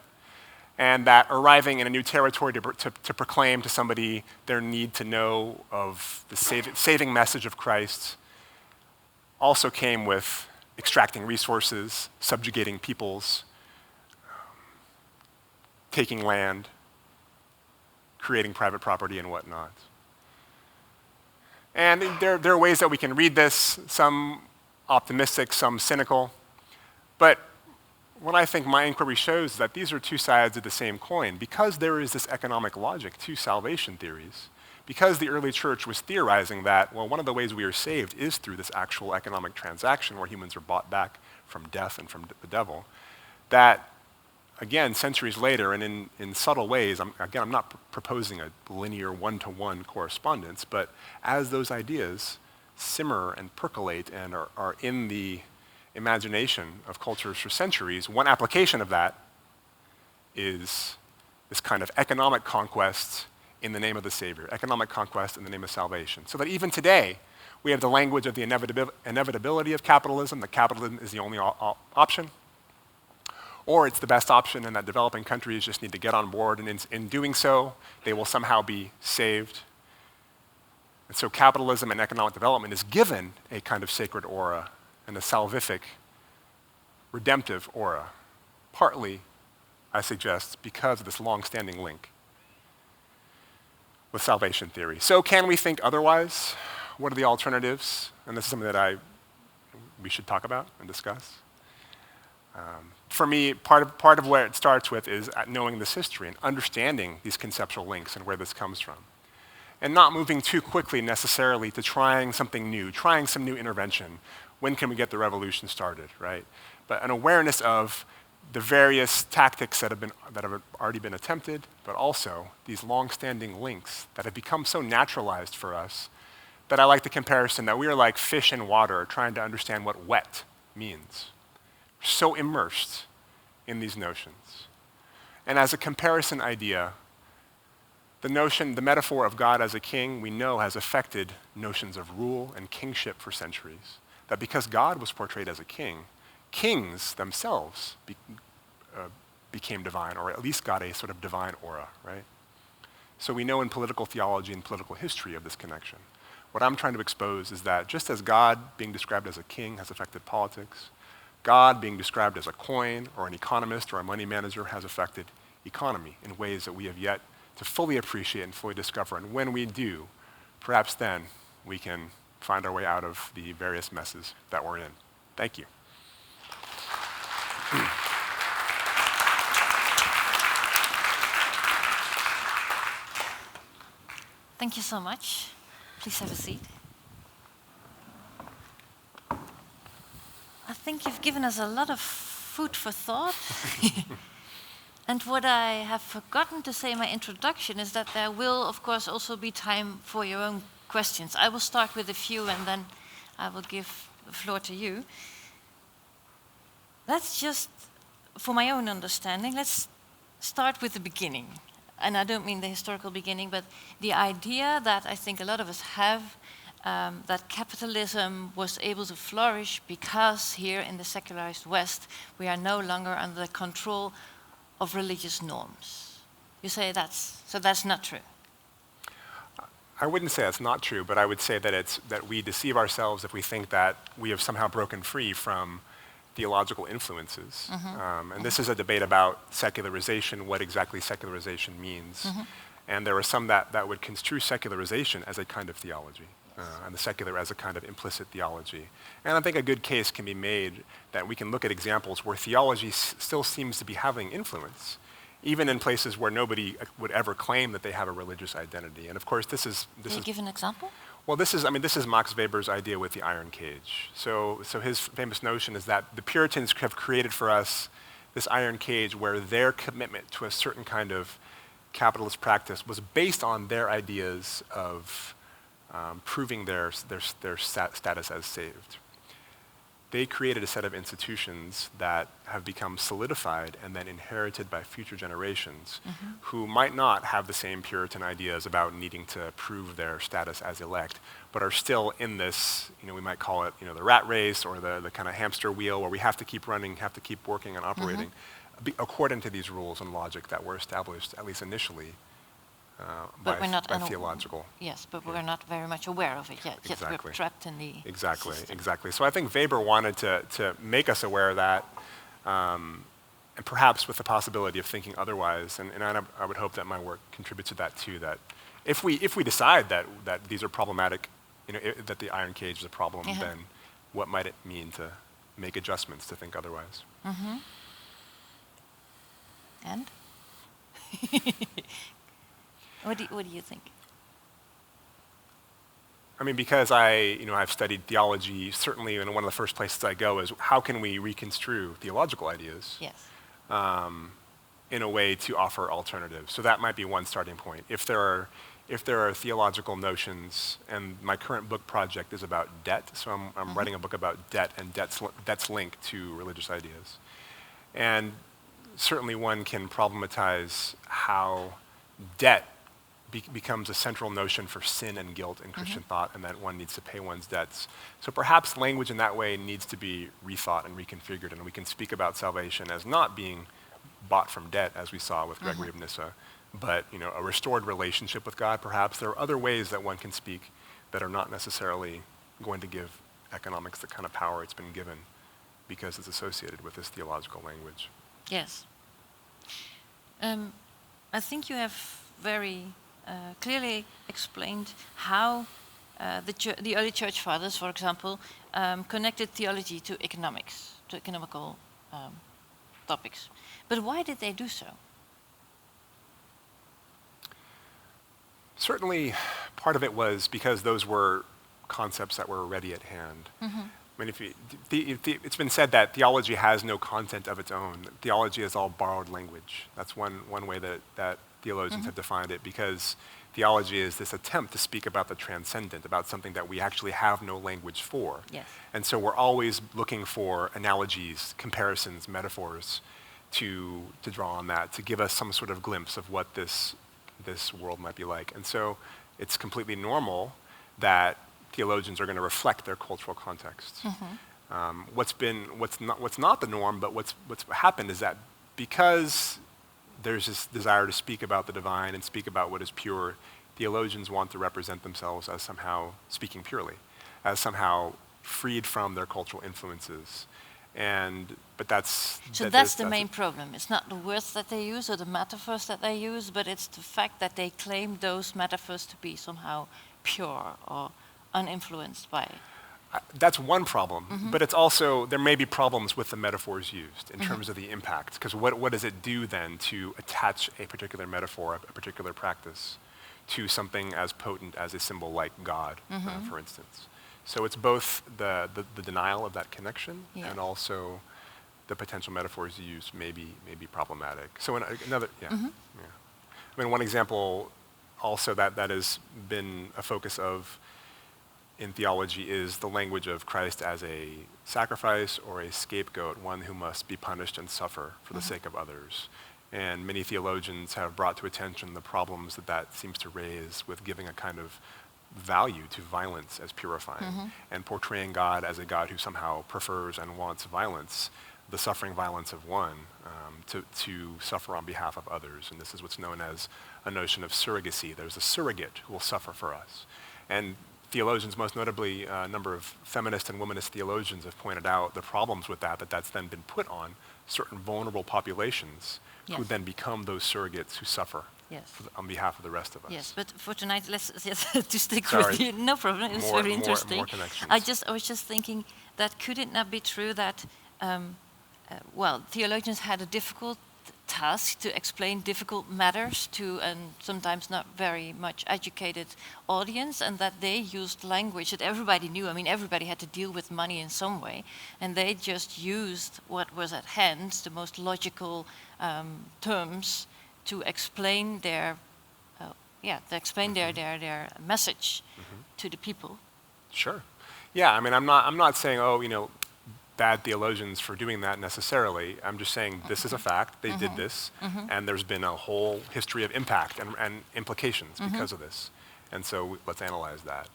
And that arriving in a new territory to proclaim to somebody their need to know of the saving message of Christ also came with extracting resources, subjugating peoples, taking land, creating private property and whatnot. And there are ways that we can read this, some optimistic, some cynical. But what I think my inquiry shows is that these are two sides of the same coin. Because there is this economic logic to salvation theories, because the early church was theorizing that, well, one of the ways we are saved is through this actual economic transaction where humans are bought back from death and from the devil, that again, centuries later, and in subtle ways, I'm not proposing a linear one-to-one correspondence, but as those ideas simmer and percolate and are in the imagination of cultures for centuries, one application of that is this kind of economic conquest in the name of the Savior, economic conquest in the name of salvation. So that even today, we have the language of the inevitability of capitalism, that capitalism is the only option, or it's the best option and that developing countries just need to get on board, and in doing so, they will somehow be saved. And so capitalism and economic development is given a kind of sacred aura and a salvific, redemptive aura, partly, I suggest, because of this long-standing link with salvation theory. So can we think otherwise? What are the alternatives? And this is something that we should talk about and discuss. For me, part of where it starts with is knowing this history and understanding these conceptual links and where this comes from. And not moving too quickly necessarily to trying something new, trying some new intervention. When can we get the revolution started, right? But an awareness of the various tactics that have already been attempted, but also these long-standing links that have become so naturalized for us that I like the comparison that we are like fish in water trying to understand what wet means. We're so immersed in these notions. And as a comparison idea, the metaphor of God as a king, we know has affected notions of rule and kingship for centuries. That because God was portrayed as a king, kings themselves became divine, or at least got a sort of divine aura, right? So we know in political theology and political history of this connection. What I'm trying to expose is that just as God being described as a king has affected politics, God being described as a coin or an economist or a money manager has affected economy in ways that we have yet to fully appreciate and fully discover. And when we do, perhaps then we can find our way out of the various messes that we're in. Thank you. Thank you so much. Please have a seat. I think you've given us a lot of food for thought. And what I have forgotten to say in my introduction is that there will, of course, also be time for your own questions. I will start with a few and then I will give the floor to you. Let's just, for my own understanding, let's start with the beginning. And I don't mean the historical beginning, but the idea that I think a lot of us have, that capitalism was able to flourish because here in the secularized West, we are no longer under the control of religious norms. You say that's not true. I wouldn't say that's not true, but I would say that we deceive ourselves if we think that we have somehow broken free from theological influences. And this is a debate about secularization, what exactly secularization means. And there are some that would construe secularization as a kind of theology, and the secular as a kind of implicit theology. And I think a good case can be made that we can look at examples where theology still seems to be having influence, even in places where nobody would ever claim that they have a religious identity. And of course, this is... Can you give an example? Well, this is Max Weber's idea with the iron cage. So his famous notion is that the Puritans have created for us this iron cage where their commitment to a certain kind of capitalist practice was based on their ideas of proving their status as saved. They created a set of institutions that have become solidified and then inherited by future generations who might not have the same Puritan ideas about needing to prove their status as elect, but are still in this, we might call it, the rat race or the kind of hamster wheel where we have to keep running, have to keep working and operating according to these rules and logic that were established, at least initially, by theological. Yes, but we're not very much aware of it yet. Exactly. Yet we're trapped in the Exactly. So I think Weber wanted to make us aware of that, and perhaps with the possibility of thinking otherwise. And I would hope that my work contributes to that too. That if we decide that these are problematic, that the iron cage is a problem, then what might it mean to make adjustments to think otherwise? And? What do you think? I mean, because I've studied theology, certainly, and one of the first places I go is how can we reconstrue theological ideas in a way to offer alternatives. So that might be one starting point. If there are if there are theological notions, and my current book project is about debt, so I'm writing a book about debt and debt's linked to religious ideas. And certainly one can problematize how debt becomes a central notion for sin and guilt in Christian thought, and that one needs to pay one's debts. So perhaps language in that way needs to be rethought and reconfigured, and we can speak about salvation as not being bought from debt, as we saw with Gregory of Nyssa, but a restored relationship with God. Perhaps there are other ways that one can speak that are not necessarily going to give economics the kind of power it's been given because it's associated with this theological language. Yes. I think you have very clearly explained how the early church fathers, for example, connected theology to economics, to economical topics. But why did they do so? Certainly, part of it was because those were concepts that were already at hand. I mean, it's been said that theology has no content of its own. Theology is all borrowed language. That's one way that theologians have defined it, because theology is this attempt to speak about the transcendent, about something that we actually have no language for. Yes. And so we're always looking for analogies, comparisons, metaphors to draw on that, to give us some sort of glimpse of what this world might be like. And so it's completely normal that theologians are going to reflect their cultural contexts. What's not the norm, but what's happened is that because there's this desire to speak about the divine and speak about what is pure, theologians want to represent themselves as somehow speaking purely, as somehow freed from their cultural influences. But that's the main problem. It's not the words that they use or the metaphors that they use, but it's the fact that they claim those metaphors to be somehow pure or uninfluenced by. That's one problem, but it's also, there may be problems with the metaphors used in terms of the impact, because what does it do then to attach a particular metaphor, a particular practice, to something as potent as a symbol like God, for instance? So it's both the denial of that connection and also the potential metaphors used may be problematic. So I mean, one example also that has been a focus of in theology is the language of Christ as a sacrifice or a scapegoat, one who must be punished and suffer for the sake of others. And many theologians have brought to attention the problems that seems to raise with giving a kind of value to violence as purifying and portraying God as a God who somehow prefers and wants violence, the suffering violence of one, to suffer on behalf of others. And this is what's known as a notion of surrogacy. There's a surrogate who will suffer for us. And theologians, most notably a number of feminist and womanist theologians, have pointed out the problems with that's then been put on certain vulnerable populations who then become those surrogates who suffer on behalf of the rest of us. Yes, but for tonight, let's to stick with you. No problem. It's very interesting. More connections. I was just thinking that could it not be true that theologians had a difficult task to explain difficult matters to a sometimes not very much educated audience, and that they used language that everybody knew. I mean, everybody had to deal with money in some way, and they just used what was at hand, the most logical terms, to explain their their message to the people. Sure. Yeah, I mean, I'm not saying, bad theologians for doing that necessarily. I'm just saying this is a fact. They did this, and there's been a whole history of impact and implications because of this. And so let's analyze that.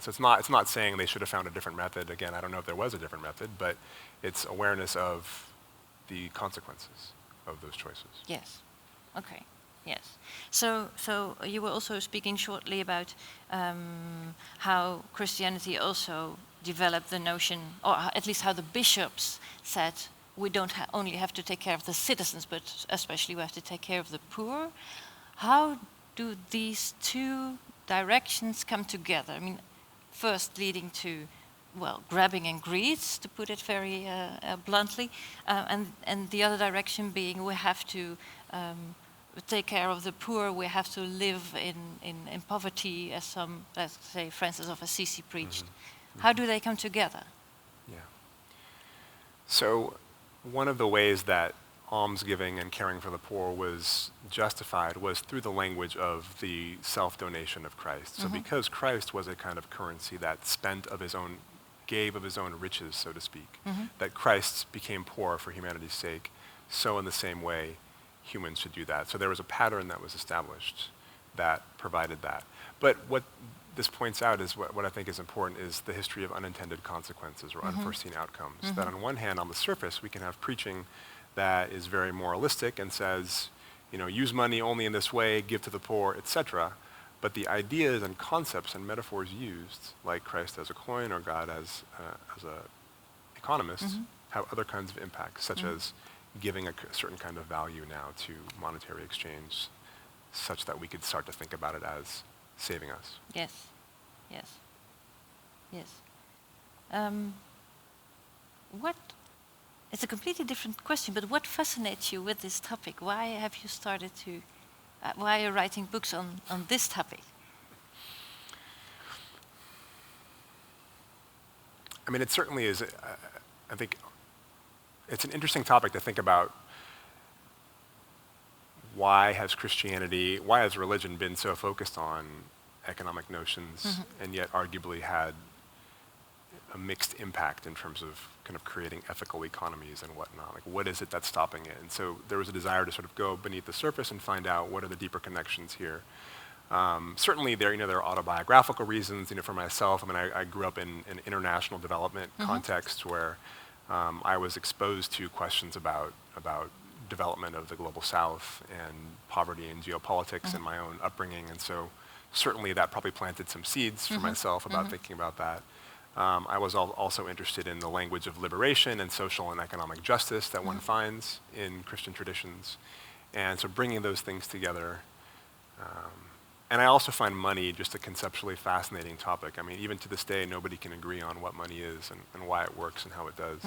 So it's not saying they should have found a different method. Again, I don't know if there was a different method, but it's awareness of the consequences of those choices. Yes. Okay. Yes. So you were also speaking shortly about how Christianity also developed the notion, or at least how the bishops said, we don't only have to take care of the citizens, but especially we have to take care of the poor. How do these two directions come together? I mean, first leading to, grabbing and greed, to put it very bluntly, and the other direction being we have to take care of the poor, we have to live in poverty, as some, let's say, Francis of Assisi preached. How do they come together? Yeah. So one of the ways that almsgiving and caring for the poor was justified was through the language of the self-donation of Christ. So because Christ was a kind of currency that gave of his own riches, so to speak, that Christ became poor for humanity's sake, so in the same way, humans should do that. So there was a pattern that was established that provided that. But what this points out is what I think is important is the history of unintended consequences or unforeseen outcomes. That on one hand, on the surface, we can have preaching that is very moralistic and says, use money only in this way, give to the poor, etc. But the ideas and concepts and metaphors used, like Christ as a coin or God as an economist, have other kinds of impacts, such as giving a certain kind of value now to monetary exchange, such that we could start to think about it as saving us. Yes. It's a completely different question, but what fascinates you with this topic? Why have you started to, why are you writing books on this topic? I mean, it certainly is, I think, it's an interesting topic to think about. Why has religion been so focused on economic notions and yet arguably had a mixed impact in terms of kind of creating ethical economies and whatnot? Like, what is it that's stopping it? And so there was a desire to sort of go beneath the surface and find out what are the deeper connections here. Certainly there are autobiographical reasons, for myself. I mean, I grew up in an international development context where I was exposed to questions about development of the global south and poverty and geopolitics in my own upbringing. And so certainly that probably planted some seeds for myself about thinking about that. I was also interested in the language of liberation and social and economic justice that one finds in Christian traditions. And so bringing those things together. And I also find money just a conceptually fascinating topic. I mean, even to this day, nobody can agree on what money is and why it works and how it does.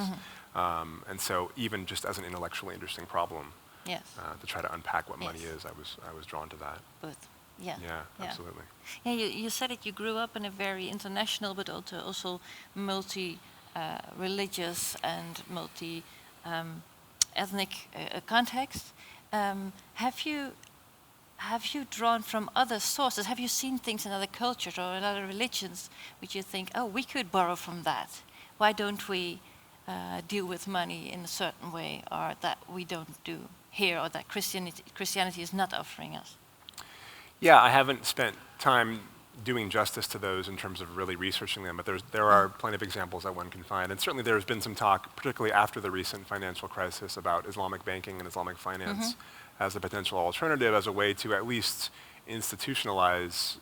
And so even just as an intellectually interesting problem, to try to unpack what money is, I was drawn to that. Both. Yeah, absolutely. Yeah, you said it. You grew up in a very international, but also multi-religious and multi-ethnic context. Have you drawn from other sources? Have you seen things in other cultures or in other religions which you think, oh, we could borrow from that? Why don't we deal with money in a certain way, or that we don't do here, or that Christianity is not offering us? Yeah, I haven't spent time doing justice to those in terms of really researching them, but there are plenty of examples that one can find. And certainly there's been some talk, particularly after the recent financial crisis, about Islamic banking and Islamic finance as a potential alternative, as a way to at least institutionalize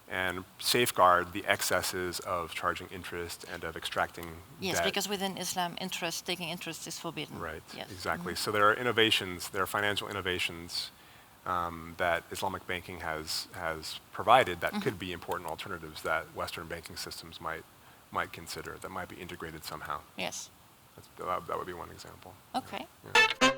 and safeguard the excesses of charging interest and of extracting Yes, debt. because within Islam, taking interest is forbidden. Right, yes. Exactly. So there are financial innovations that Islamic banking has provided that could be important alternatives that Western banking systems might consider, that might be integrated somehow. Yes. That would be one example. Okay. Yeah.